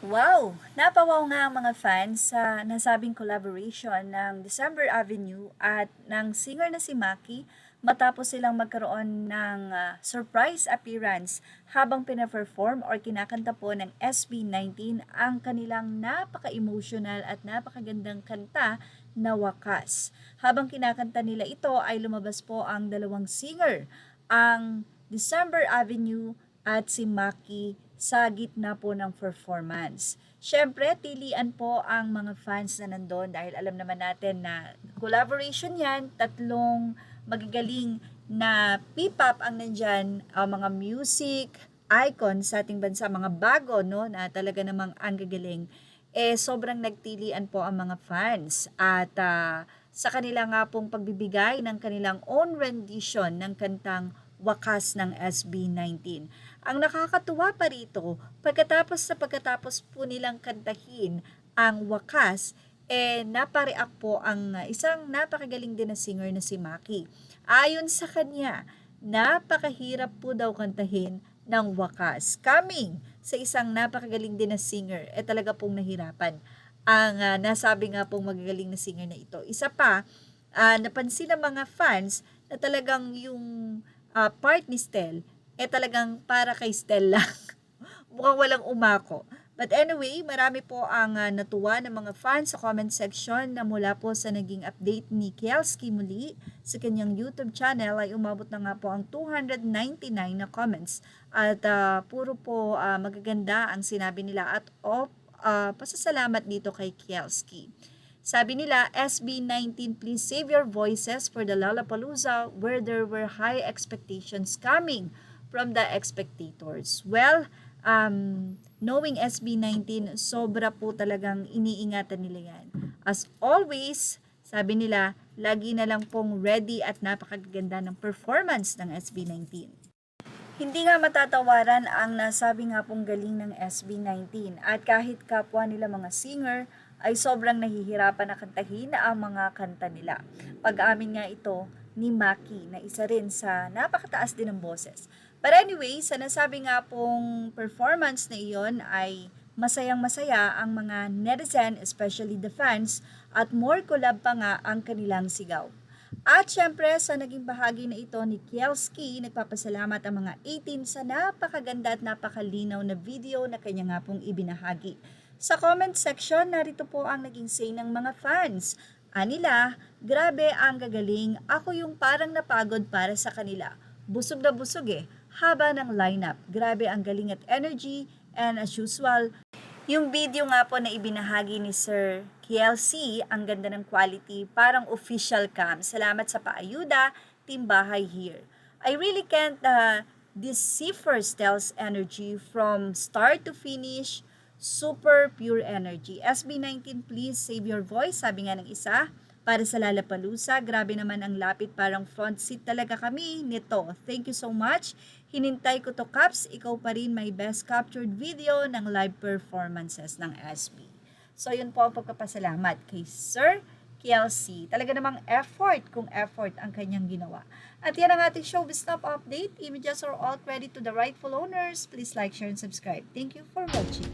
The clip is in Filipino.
Wow! Napawaw nga ang mga fans sa nasabing collaboration ng December Avenue at ng singer na si Maki matapos silang magkaroon ng surprise appearance habang pina-perform or kinakanta po ng SB19 ang kanilang napaka-emotional at napakagandang kanta na Wakas. Habang kinakanta nila ito ay lumabas po ang dalawang singer, ang December Avenue at si Maki sa gitna po ng performance. Siyempre, tilian po ang mga fans na nandun dahil alam naman natin na collaboration yan, tatlong magagaling na P-pop ang nandyan, mga music icons sa ating bansa, mga bago, no, na talaga namang ang gagaling. Sobrang nagtilian po ang mga fans at sa kanila nga pong pagbibigay ng kanilang own rendition ng kantang Wakas ng SB19. Ang nakakatuwa pa rito, pagkatapos po nilang kantahin ang Wakas, napareact po ang isang napakagaling din na singer na si Maki. Ayon sa kanya, napakahirap po daw kantahin ng Wakas. Coming sa isang napakagaling din na singer, talaga pong nahirapan ang nasabi nga pong magagaling na singer na ito. Isa pa, napansin ng mga fans na talagang yung part ni Stel, talagang para kay Stel lang. Mukhang walang umako. But anyway, marami po ang natuwa ng mga fans sa comment section na mula po sa naging update ni Kielski muli sa kanyang YouTube channel ay umabot na nga po ang 299 na comments. At puro po magaganda ang sinabi nila at pasasalamat dito kay Kielski. Sabi nila, SB19, please save your voices for the Lollapalooza where there were high expectations coming from the spectators. Well, knowing SB19, sobra po talagang iniingatan nila yan. As always, sabi nila, lagi na lang pong ready at napakaganda ng performance ng SB19. Hindi nga matatawaran ang nasabi nga pong galing ng SB19 at kahit kapwa nila mga singer ay sobrang nahihirapan na kantahin ang mga kanta nila. Pag-amin nga ito ni Maki na isa rin sa napakataas din ng boses. But anyway, sa nasabi nga pong performance na iyon ay masayang-masaya ang mga netizen, especially the fans, at more collab pa nga ang kanilang sigaw. At syempre, sa naging bahagi na ito ni Kielski, nagpapasalamat ang mga 18 sa napakaganda at napakalinaw na video na kanya nga pong ibinahagi. Sa comment section, narito po ang naging say ng mga fans. Anila, grabe ang gagaling, ako yung parang napagod para sa kanila. Busog na busog haba ng lineup. Grabe ang galing at energy, and as usual, yung video nga po na ibinahagi ni Sir KLC, ang ganda ng quality, parang official cam. Salamat sa paayuda, Team Bahay here. I really can't decipher Stel's energy from start to finish, super pure energy. SB19, please save your voice, sabi nga ng isa. Para sa Lollapalooza, grabe naman ang lapit, parang front seat talaga kami nito. Thank you so much. Hinintay ko to, Caps. Ikaw pa rin may best captured video ng live performances ng SB. So yun po ang pagpapasalamat kay Sir KLC. Talaga namang effort kung effort ang kanyang ginawa. At yan ang ating showbiz top update. Images are all credit to the rightful owners. Please like, share, and subscribe. Thank you for watching.